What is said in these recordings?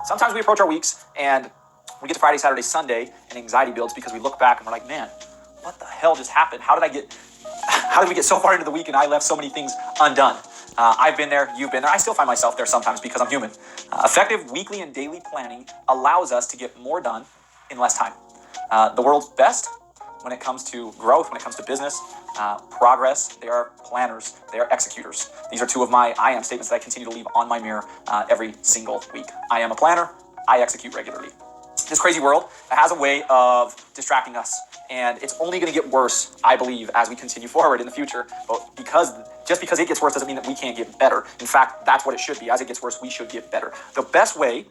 Sometimes we approach our weeks and we get to Friday, Saturday, Sunday, and anxiety builds because we look back and we're like, man, what the hell just happened? How did we get so far into the week and I left so many things undone? I've been there, you've been there. I still find myself there sometimes because I'm human. Effective weekly and daily planning allows us to get more done in less time. The world's best when it comes to growth, when it comes to business, progress, they are planners, they are executors. These are two of my I am statements that I continue to leave on my mirror every single week. I am a planner, I execute regularly. This crazy world has a way of distracting us, and it's only going to get worse, I believe, as we continue forward in the future. But just because it gets worse doesn't mean that we can't get better. In fact, that's what it should be. As it gets worse, we should get better. The best way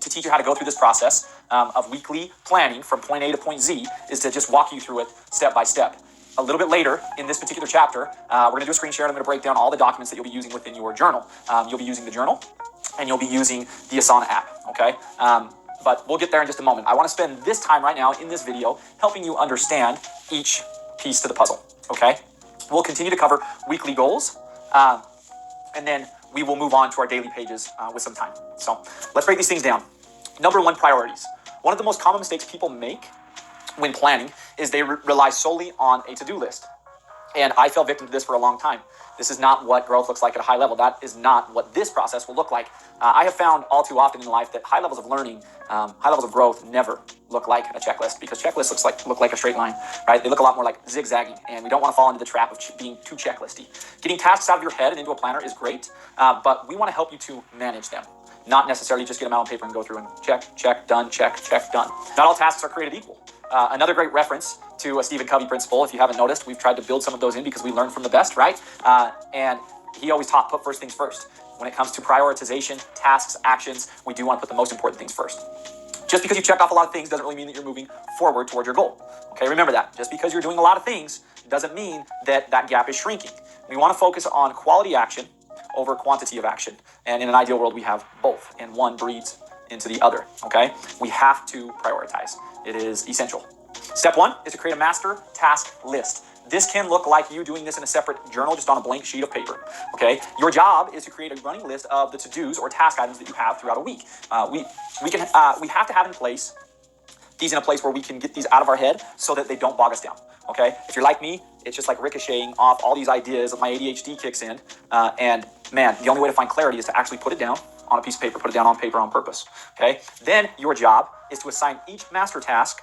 to teach you how to go through this process of weekly planning from point A to point Z is to just walk you through it step by step. A little bit later in this particular chapter, we're going to do a screen share and I'm going to break down all the documents that you'll be using within your journal. You'll be using the journal and you'll be using the Asana app, okay? But we'll get there in just a moment. I want to spend this time right now in this video helping you understand each piece to the puzzle, okay? We'll continue to cover weekly goals, and then we will move on to our daily pages with some time. So let's break these things down. Number one, priorities. One of the most common mistakes people make when planning is they rely solely on a to-do list. And I fell victim to this for a long time. This is not what growth looks like at a high level. That is not what this process will look like. I have found all too often in life that high levels of learning, high levels of growth never look like a checklist, because checklists look like a straight line, right? They look a lot more like zigzagging, and we don't want to fall into the trap of being too checklisty. Getting tasks out of your head and into a planner is great, but we want to help you to manage them, not necessarily just get them out on paper and go through and check, done, check, done. Not all tasks are created equal. Another great reference to a Stephen Covey principle, if you haven't noticed, we've tried to build some of those in because we learn from the best, right? And he always taught put first things first. When it comes to prioritization, tasks, actions, we do want to put the most important things first. Just because you check off a lot of things doesn't really mean that you're moving forward towards your goal. Okay, remember that. Just because you're doing a lot of things doesn't mean that that gap is shrinking. We want to focus on quality action over quantity of action. And in an ideal world, we have both, and one breeds into the other, okay? We have to prioritize. It is essential. Step one is to create a master task list. This can look like you doing this in a separate journal, just on a blank sheet of paper, okay? Your job is to create a running list of the to-dos or task items that you have throughout a week. We have to have these in a place where we can get these out of our head so that they don't bog us down, okay? If you're like me, it's just like ricocheting off all these ideas. My ADHD kicks in, and man, the only way to find clarity is to actually put it down on a piece of paper, put it down on paper on purpose, okay? Then your job is to assign each master task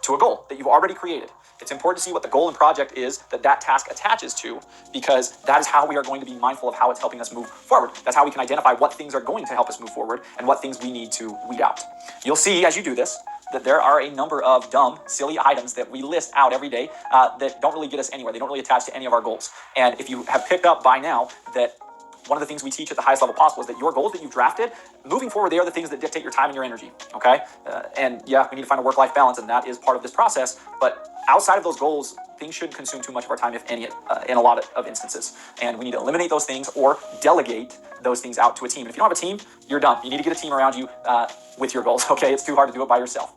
to a goal that you've already created. It's important to see what the goal and project is that task attaches to, because that is how we are going to be mindful of how it's helping us move forward. That's how we can identify what things are going to help us move forward and what things we need to weed out. You'll see as you do this that there are a number of dumb, silly items that we list out every day that don't really get us anywhere. They don't really attach to any of our goals. And if you have picked up by now that one of the things we teach at the highest level possible is that your goals that you've drafted, moving forward, they are the things that dictate your time and your energy, okay? And yeah, we need to find a work-life balance, and that is part of this process. But outside of those goals, things shouldn't consume too much of our time, if any, in a lot of instances. And we need to eliminate those things or delegate those things out to a team. And if you don't have a team, you're done. You need to get a team around you with your goals, okay? It's too hard to do it by yourself.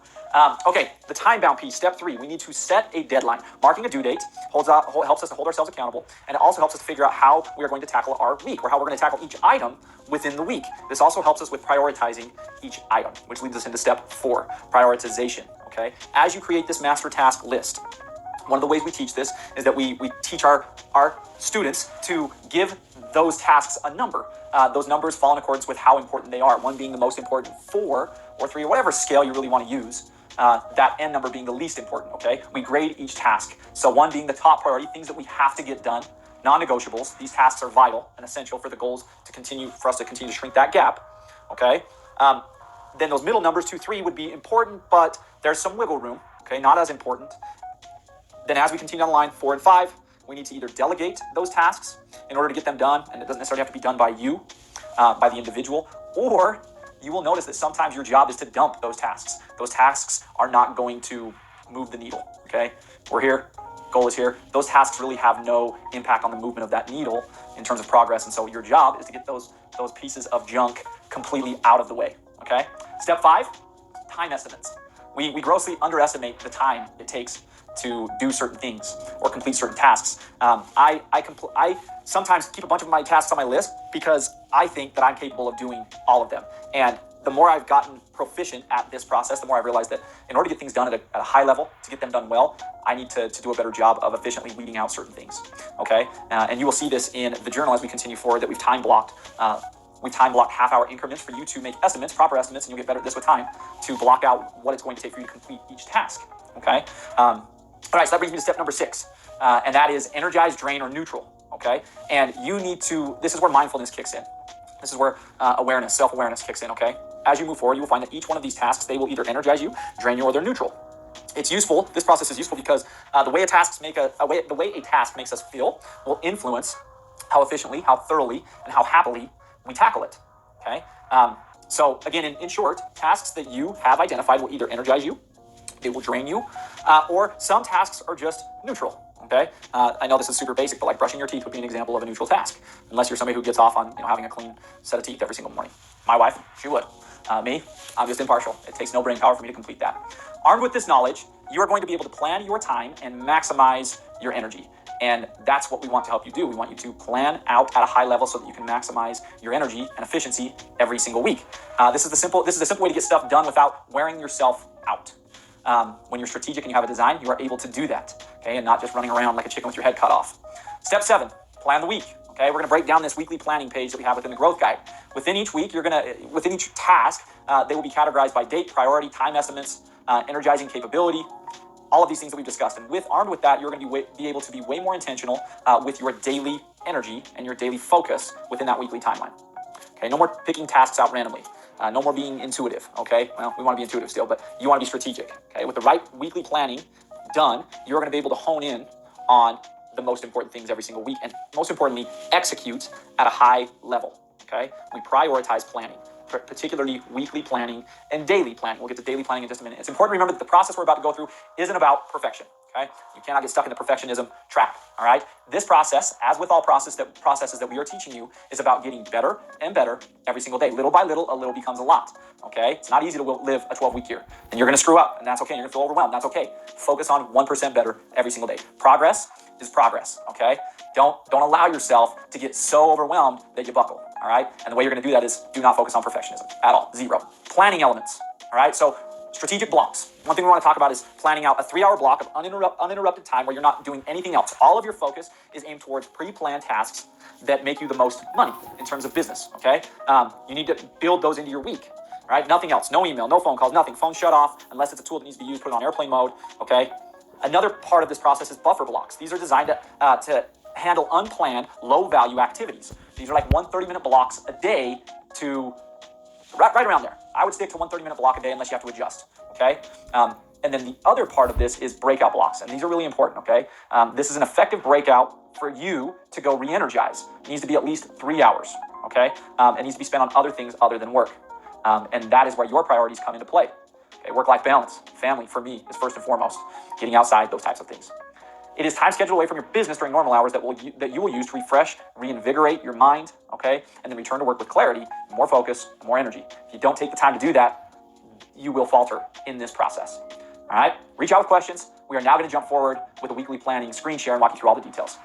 Okay, the time-bound piece, step 3, we need to set a deadline. Marking a due date helps us to hold ourselves accountable, and it also helps us to figure out how we are going to tackle our week, or how we're going to tackle each item within the week. This also helps us with prioritizing each item, which leads us into step 4, prioritization, okay? As you create this master task list, one of the ways we teach this is that we teach our students to give those tasks a number. Those numbers fall in accordance with how important they are, one being the most important, 4 or 3, or whatever scale you really want to use. That N number being the least important, okay? We grade each task. So 1 being the top priority, things that we have to get done, non-negotiables. These tasks are vital and essential for the goals for us to continue to shrink that gap, okay? Then those middle numbers, 2, 3, would be important, but there's some wiggle room, okay? Not as important. Then as we continue down the line, 4 and 5, we need to either delegate those tasks in order to get them done, and it doesn't necessarily have to be done by you, by the individual, or you will notice that sometimes your job is to dump those tasks. Those tasks are not going to move the needle, okay? We're here, goal is here. Those tasks really have no impact on the movement of that needle in terms of progress, and so your job is to get those pieces of junk completely out of the way, okay? Step 5, time estimates. We grossly underestimate the time it takes to do certain things or complete certain tasks. I sometimes keep a bunch of my tasks on my list because I think that I'm capable of doing all of them. And the more I've gotten proficient at this process, the more I've realized that in order to get things done at a high level, to get them done well, I need to do a better job of efficiently weeding out certain things, okay? And you will see this in the journal as we continue forward, that we've time blocked half-hour increments for you to make estimates, proper estimates, and you'll get better at this with time, to block out what it's going to take for you to complete each task, okay? All right, so that brings me to step number 6, and that is energize, drain, or neutral, okay? And you need to, this is where mindfulness kicks in. This is where awareness, self-awareness kicks in, okay? As you move forward, you will find that each one of these tasks, they will either energize you, drain you, or they're neutral. It's useful, this process is useful because the way a task makes us feel will influence how efficiently, how thoroughly, and how happily we tackle it, okay? So again, in short, tasks that you have identified will either energize you, they will drain you, or some tasks are just neutral, okay? I know this is super basic, but like brushing your teeth would be an example of a neutral task, unless you're somebody who gets off on having a clean set of teeth every single morning. My wife, she would. Me, I'm just impartial. It takes no brain power for me to complete that. Armed with this knowledge, you are going to be able to plan your time and maximize your energy. And that's what we want to help you do. We want you to plan out at a high level so that you can maximize your energy and efficiency every single week. This is a simple way to get stuff done without wearing yourself out. When you're strategic and you have a design, you are able to do that, okay, and not just running around like a chicken with your head cut off. Step 7, plan the week. Okay, we're going to break down this weekly planning page that we have within the growth guide. Within each week, within each task, they will be categorized by date, priority, time estimates, energizing capability, all of these things that we've discussed. And armed with that, you're going to be able to be way more intentional with your daily energy and your daily focus within that weekly timeline. Okay, no more picking tasks out randomly. No more being intuitive, okay? Well, we want to be intuitive still, but you want to be strategic, okay? With the right weekly planning done, you're going to be able to hone in on the most important things every single week, and most importantly, execute at a high level, okay? We prioritize planning, particularly weekly planning and daily planning. We'll get to daily planning in just a minute. It's important to remember that the process we're about to go through isn't about perfection, okay? You cannot get stuck in the perfectionism trap, all right? This process, as with all processes that we are teaching you, is about getting better and better every single day. Little by little, a little becomes a lot, okay? It's not easy to live a 12-week year, and you're going to screw up, and that's okay. You're going to feel overwhelmed. That's okay. Focus on 1% better every single day. Progress is progress, okay? Don't allow yourself to get so overwhelmed that you buckle, all right? And the way you're going to do that is do not focus on perfectionism at all. 0. Planning elements, all right? So strategic blocks. One thing we want to talk about is planning out a 3-hour block of uninterrupted time where you're not doing anything else. All of your focus is aimed towards pre-planned tasks that make you the most money in terms of business, okay? You need to build those into your week, all right? Nothing else. No email, no phone calls, nothing. Phone shut off unless it's a tool that needs to be used. Put it on airplane mode, okay? Another part of this process is buffer blocks. These are designed to handle unplanned, low-value activities. These are like 30-minute blocks a day to right around there. I would stick to 30-minute block a day unless you have to adjust, okay? And then the other part of this is breakout blocks, and these are really important, okay? This is an effective breakout for you to go re-energize. It needs to be at least 3 hours, okay? It needs to be spent on other things other than work. And that is where your priorities come into play. Okay, work-life balance, family, for me, is first and foremost. Getting outside, those types of things. It is time scheduled away from your business during normal hours that you will use to refresh, reinvigorate your mind, okay? And then return to work with clarity, more focus, more energy. If you don't take the time to do that, you will falter in this process. All right? Reach out with questions. We are now going to jump forward with a weekly planning screen share and walk you through all the details.